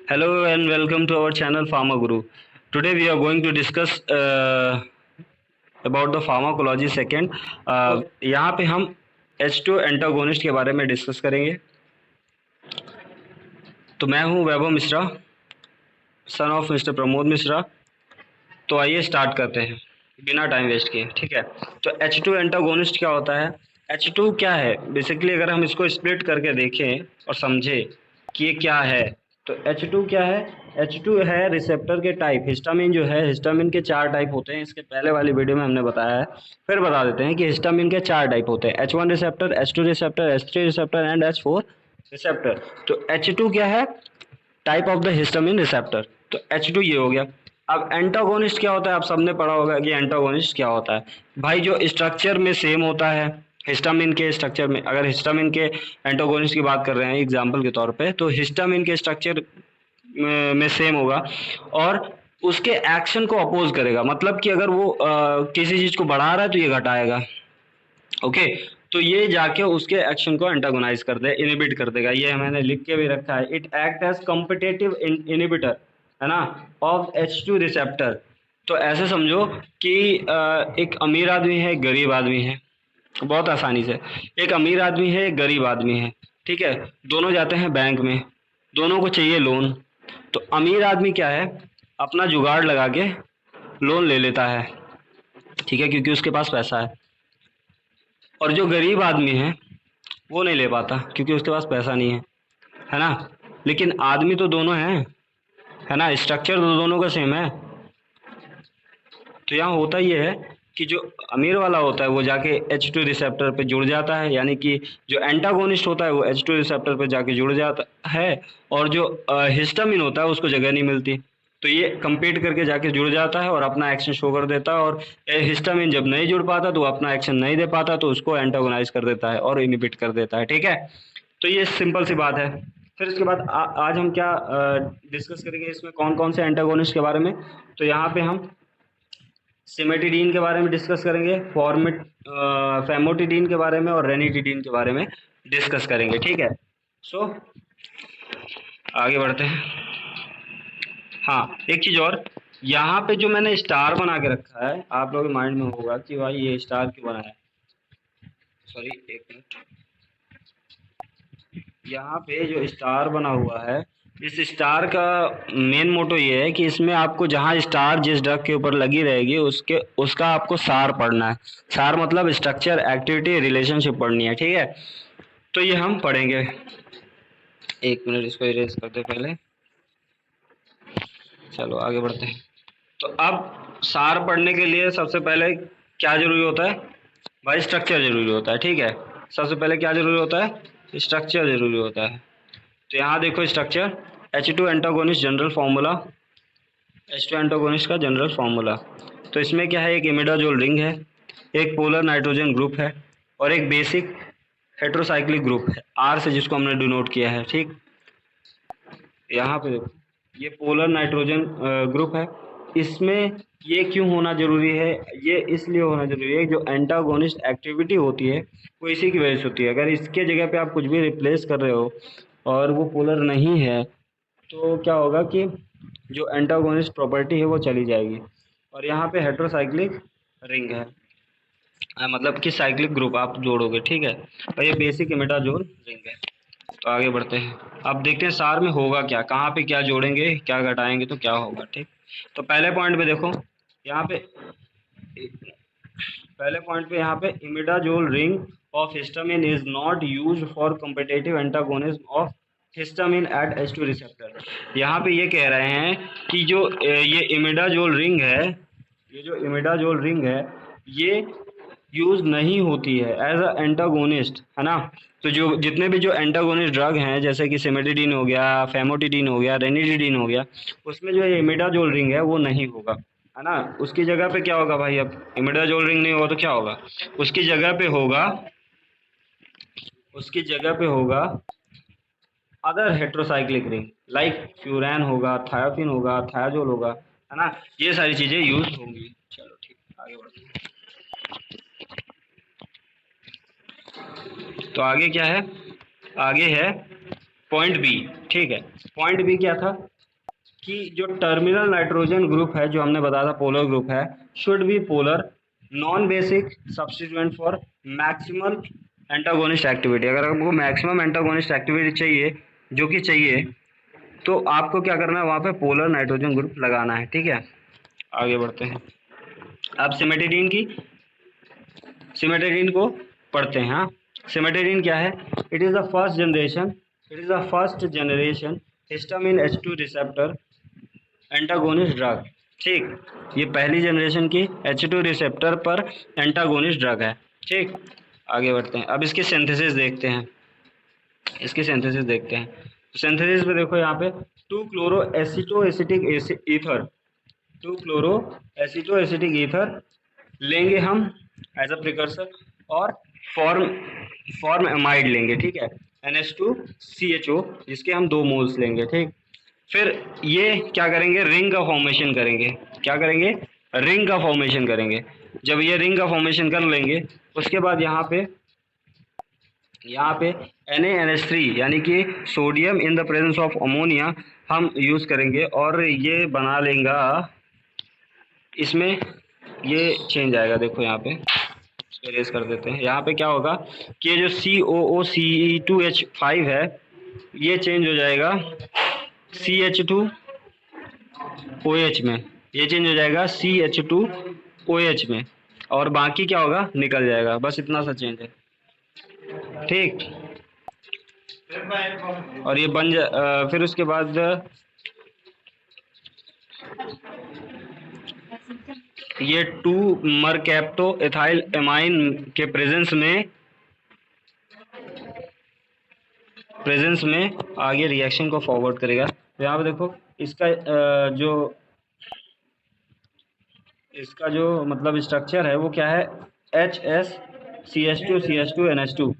Hello and welcome to our channel Pharma Guru. Today we are going to discuss about the pharmacology second. यहाँ पे हम H2 antagonist के बारे में discuss करेंगे। तो मैं हूँ Vaibhav Mishra, son of mister Pramod Mishra. तो आइए स्टार्ट करते हैं बिना टाइम वेस्ट किए। ठीक है, तो H2 एंटागोनिस्ट क्या होता है? H2 क्या है? बेसिकली अगर हम इसको स्प्लिट करके देखें और समझें कि ये क्या है, तो H2 क्या है? H2 है रिसेप्टर के टाइप। हिस्टामिन जो है, हिस्टामिन के 4 टाइप होते हैं। इसके पहले वाली वीडियो में हमने बताया है, फिर बता देते हैं कि हिस्टामिन के 4 टाइप होते हैं: H1 receptor, H2 receptor, H3 receptor and H4 receptor. तो H2 क्या है? Type of the histamine receptor. तो H2 ये हो गया। अब एंटागोनिस्ट क्या होता है? आप सबने पढ़ा होगा कि एंटागोनिस्ट क्या होता है। भाई जो स्ट्रक्चर में सेम होता है हिस्टामिन के स्ट्रक्चर में, अगर हिस्टामिन के एंटागोनिस्ट की बात कर रहे हैं एग्जांपल के तौर पे, तो हिस्टामिन के स्ट्रक्चर में सेम होगा और उसके एक्शन को अपोज करेगा। मतलब कि अगर वो किसी चीज को बढ़ा रहा है तो ये घटाएगा। ओके, तो ये जाके उसके एक्शन को एंटागोनाइज कर दे, इनिबिट कर देगा। ये मैंने लिख के भी रखा है। It act as competitive inhibitor, है ना, ऑफ H2 रिसेप्टर। तो ऐसे समझो कि एक अमीर आदमी है, एक गरीब आदमी है। बहुत आसानी से, एक अमीर आदमी है, एक गरीब आदमी है। ठीक है, दोनों जाते हैं बैंक में, दोनों को चाहिए लोन। तो अमीर आदमी क्या है, अपना जुगाड़ लगा के लोन ले लेता है। ठीक है, क्योंकि उसके पास पैसा है। और जो गरीब आदमी है वो नहीं ले पाता क्योंकि उसके पास पैसा नहीं है ना। लेकिन आदमी तो दोनों हैं, है ना, स्ट्रक्चर तो दोनों का सेम है। तो यहाँ होता ये है कि जो अमीर वाला होता है वो जाके H2 रिसेप्टर पे जुड़ जाता है, यानी कि जो एंटागोनिस्ट होता है वो H2 रिसेप्टर पे जाके जुड़ जाता है, और जो हिस्टामिन होता है उसको जगह नहीं मिलती। तो ये compete करके जाके जुड़ जाता है और अपना एक्शन शो कर देता है। और हिस्टामिन जब नहीं जुड़ पाता तो वो अपना एक्शन नहीं दे पाता, तो उसको एंटागोनाइज कर देता है और इनिबिट कर देता है। ठीक है, तो ये सिंपल सी बात है। फिर इसके बाद आज हम क्या डिस्कस करेंगे, इसमें कौन कौन से एंटागोनिस्ट के बारे में। तो यहाँ पे हम सिमेटिडीन के बारे में डिस्कस करेंगे, फैमोटिडीन के बारे में और रेनिटिडीन के बारे में डिस्कस करेंगे। ठीक है, सो आगे बढ़ते हैं। हाँ, एक चीज़ और, यहाँ पे जो मैंने स्टार बना के रखा है, आप लोगों के माइंड में होगा कि भाई ये स्टार क्यों बनाया है। सॉरी, एक मिनट। यहाँ पे जो स्टार बना हुआ है, इस स्टार का मेन मोटो ये है कि इसमें आपको जहाँ स्टार जिस ड्रग के ऊपर लगी रहेगी उसके उसका आपको सार पढ़ना है। सार मतलब स्ट्रक्चर, एक्टिविटी, रिलेशनशिप पढ़नी है। ठीक है, तो ये हम पढ़ेंगे। एक मिनट, इसको इरेज करते पहले। चलो आगे बढ़ते हैं। तो अब सार पढ़ने के लिए सबसे पहले क्या जरूरी होता है? भाई स्ट्रक्चर जरूरी होता है। ठीक है, सबसे पहले क्या जरूरी होता है? स्ट्रक्चर जरूरी होता है। तो यहाँ देखो structure, H2 antagonist general formula, H2 antagonist का जनरल फार्मूला। तो इसमें क्या है, एक इमिडाजोल रिंग है, एक पोलर नाइट्रोजन ग्रुप है और एक बेसिक हेट्रोसाइक्लिक ग्रुप है R से, जिसको हमने डिनोट किया है। ठीक, यहाँ पे देखो ये पोलर नाइट्रोजन ग्रुप है। इसमें ये क्यों होना जरूरी है? ये इसलिए होना जरूरी है, जो एंटागोनिस्ट एक्टिविटी होती है वो इसी की वजह से होती है। अगर इसके जगह पे आप कुछ भी रिप्लेस कर रहे हो और वो पोलर नहीं है, तो क्या होगा कि जो एंटागोनिस्ट प्रॉपर्टी है वो चली जाएगी। और यहाँ पे हेट्रोसाइक्लिक रिंग है, मतलब कि साइक्लिक ग्रुप आप जोड़ोगे। ठीक है, और ये बेसिक इमिडाजोल रिंग है। तो आगे बढ़ते हैं। अब देखते हैं सार में होगा क्या, कहाँ पे क्या जोड़ेंगे, क्या घटाएंगे तो क्या होगा। ठीक, तो पहले पॉइंट पे देखो, यहाँ पे पहले पॉइंट पे यहाँ पे imidazole ring of histamine is not used for competitive antagonism of histamine at H2 receptor. यहाँ पे ये कह रहे हैं कि जो ये इमिडाजोल रिंग है, ये जो इमिडाजोल रिंग है, ये यूज नहीं होती है एज अ एंटागोनिस्ट, है ना। तो जो जितने भी जो एंटागोनिस्ट ड्रग हैं, जैसे कि सिमेटिडीन हो गया, फेमोटिडीन हो गया, रेनिटिडीन हो गया, उसमें जो ये इमिडाजोल रिंग है वो नहीं होगा, है ना। उसकी जगह पे क्या होगा भाई? अब इमिडाजोल रिंग नहीं होगा तो क्या होगा? उसकी जगह पे होगा, उसकी जगह पे होगा अदर हेट्रोसाइक्लिक रिंग, लाइक फ्यूरैन होगा, थायोफिन होगा, थायाजोल होगा, है ना। ये सारी चीजें यूज होंगी। चलो ठीक, आगे बढ़ते हैं। तो आगे क्या है? आगे है पॉइंट बी, ठीक है। पॉइंट बी क्या था कि जो टर्मिनल नाइट्रोजन ग्रुप है, जो हमने बताया था पोलर ग्रुप है, should be polar non basic substituent for maximum antagonist activity. अगर आपको मैक्सिमम एंटागोनिस्ट एक्टिविटी चाहिए, जो कि चाहिए, तो आपको क्या करना है, वहाँ पे पोलर नाइट्रोजन ग्रुप लगाना है, ठीक है। आगे बढ़ते हैं। अब सिमेटेरिन को पढ़ते हैं। हाँ, सिमेटेरिन क्या है? It is the first generation histamine H2 receptor antagonist drug, ठीक। ये पहली जनरेशन की H2 रिसेप्टर पर एंटागोनिस्ट ड्रग है, ठीक। आगे बढ़ते हैं। अब इसकी सिंथेसिस देखते हैं। सिंथेसिस में देखो यहाँ पे 2 क्लोरो एसिटो एसिटिक ईथर लेंगे हम एज अ प्रिकर्सर, और फॉर्म फॉर्म एमाइड लेंगे, ठीक है, NH2CHO, जिसके हम 2 मोल्स लेंगे, ठीक। फिर ये क्या करेंगे, रिंग का फॉर्मेशन करेंगे। क्या करेंगे? रिंग का फॉर्मेशन करेंगे। जब ये रिंग का फॉर्मेशन कर लेंगे, उसके बाद यहाँ पे NaNH3 यानी कि sodium in the presence of ammonia हम यूज़ करेंगे, और ये बना लेंगा, इसमें ये चेंज आएगा। देखो यहाँ पे इरेज कर देते हैं। यहाँ पे क्या होगा कि ये जो COOCE2H5 है, ये चेंज हो जाएगा CH2OH में, ये चेंज हो जाएगा CH2OH में, और बाकी क्या होगा, निकल जाएगा। बस इतना सा चेंज है, ठीक। और ये फिर उसके बाद ये 2 मरकैप्टो एथाइल एमाइन के प्रेजेंस में आगे रिएक्शन को फॉरवर्ड करेगा। तो यहाँ पे देखो इसका जो मतलब स्ट्रक्चर है वो क्या है, HSCH2CH2NH2।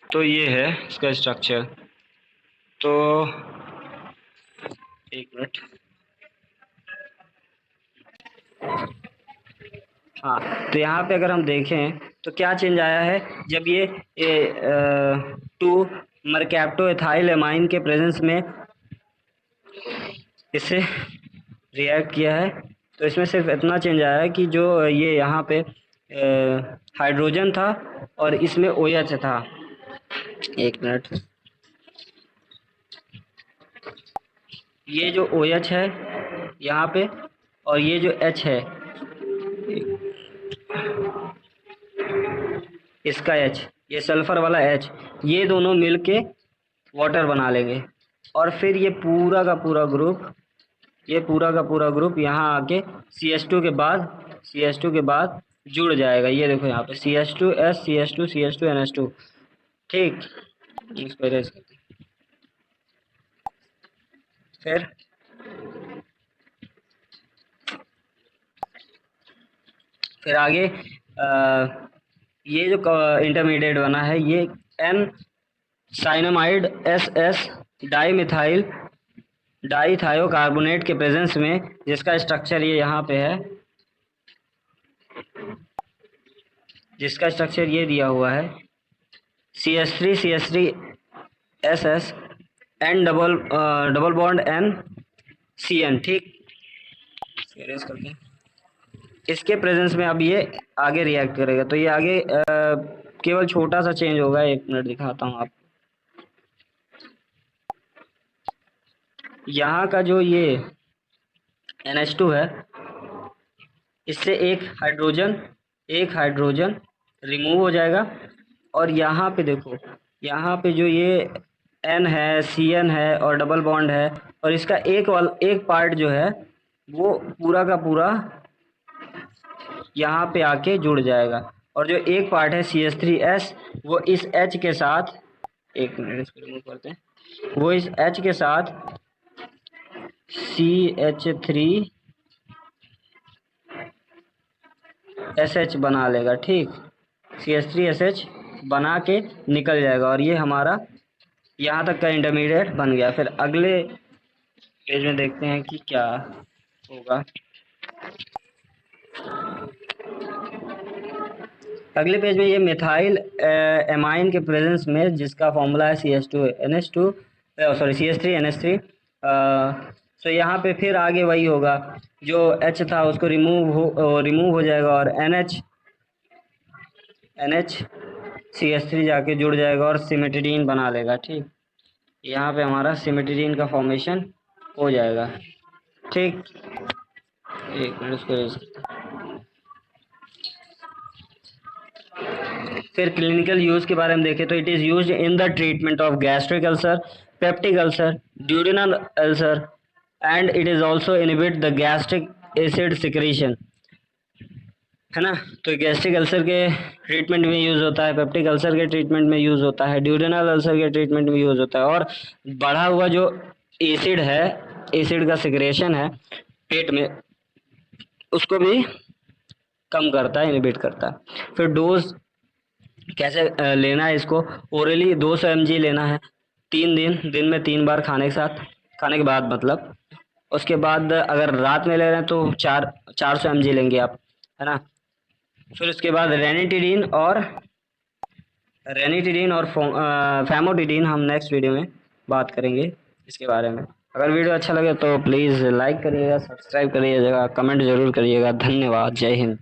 तो ये है इसका स्ट्रक्चर। तो एक मिनट। हाँ, तो यहाँ पे अगर हम देखें तो क्या चेंज आया है, जब ये 2 मरकैप्टो एथाइल एमाइन के प्रेजेंस में इससे रिएक्ट किया है, तो इसमें सिर्फ इतना चेंज आया है कि जो ये यहाँ पे हाइड्रोजन था और इसमें OH था। एक मिनट। ये जो OH है यहाँ पे, और ये जो H है, इसका H, ये सल्फर वाला H, ये दोनों मिलके वाटर बना लेंगे, और फिर ये पूरा का पूरा ग्रुप यहाँ आके CH2 के बाद जुड़ जाएगा। ये देखो यहाँ पे CH2S CH2 ठीक। इसको इरेज करते हैं। फिर आगे ये जो इंटरमीडिएट बना है, ये N साइनामाइड SS डाईथायोकार्बोनेट के प्रेजेंस में, जिसका स्ट्रक्चर ये यहाँ पे है, जिसका स्ट्रक्चर ये दिया हुआ है CH3SS N double bond N CN, ठीक। इरेज करते हैं। इसके प्रेजेंस में अब ये आगे रिएक्ट करेगा, तो ये आगे केवल छोटा सा चेंज होगा। एक मिनट दिखाता हूँ आपको। यहाँ का जो ये NH2 है, इससे एक हाइड्रोजन रिमूव हो जाएगा, और यहाँ पे देखो, यहाँ पे जो ये N है, CN है और डबल बॉन्ड है, और इसका एक पार्ट जो है वो पूरा का पूरा यहाँ पे आके जुड़ जाएगा, और जो एक पार्ट है CH3S, वो इस H के साथ, एक मिनट इसको रिमूव करते हैं, वो इस H के साथ CH3SH बना लेगा, ठीक। CH3SH बना के निकल जाएगा, और ये हमारा यहाँ तक का इंटरमीडिएट बन गया। फिर अगले पेज में देखते हैं कि क्या होगा। अगले पेज में ये मिथाइल एमाइन के प्रेजेंस में जिसका फॉर्मूला है CH2NH2 सॉरी CH3NH3। तो यहाँ पे फिर आगे वही होगा, जो H था उसको रिमूव हो जाएगा और NH CH3 जाके जुड़ जाएगा और सिमेट्रीन बना लेगा। ठीक, यहाँ पे हमारा सिमेट्रीन का फॉर्मेशन हो जाएगा। ठीक, एक मिनट उसको erase करते हैं। फिर क्लिनिकल यूज के बारे में देखें तो it is used in the treatment of gastric ulcer, peptic ulcer, duodenal ulcer and it is also inhibit the gastric acid secretion, है ना। तो गैस्ट्रिक अल्सर के ट्रीटमेंट में यूज होता है, पेप्टिक अल्सर के ट्रीटमेंट में यूज होता है, ड्यूडेनल अल्सर के ट्रीटमेंट में यूज होता है, और बढ़ा हुआ जो एसिड है, एसिड का सिक्रेशन है पेट में, उसको भी कम करता है, इनहिबिट करता है। फिर डोज कैसे लेना है इसको, ओरली 200 mg लेना है 3 दिन में 3 बार खाने के साथ, खाने के बाद मतलब। उसके बाद अगर रात में ले रहे हैं तो 400 mg लेंगे आप, है ना। फिर उसके बाद रेनिटिडीन और फैमोटिडीन हम नेक्स्ट वीडियो में बात करेंगे इसके बारे में। अगर वीडियो अच्छा लगे तो प्लीज़ लाइक करिएगा, सब्सक्राइब करिएगा, कमेंट जरूर करिएगा। धन्यवाद, जय हिंद।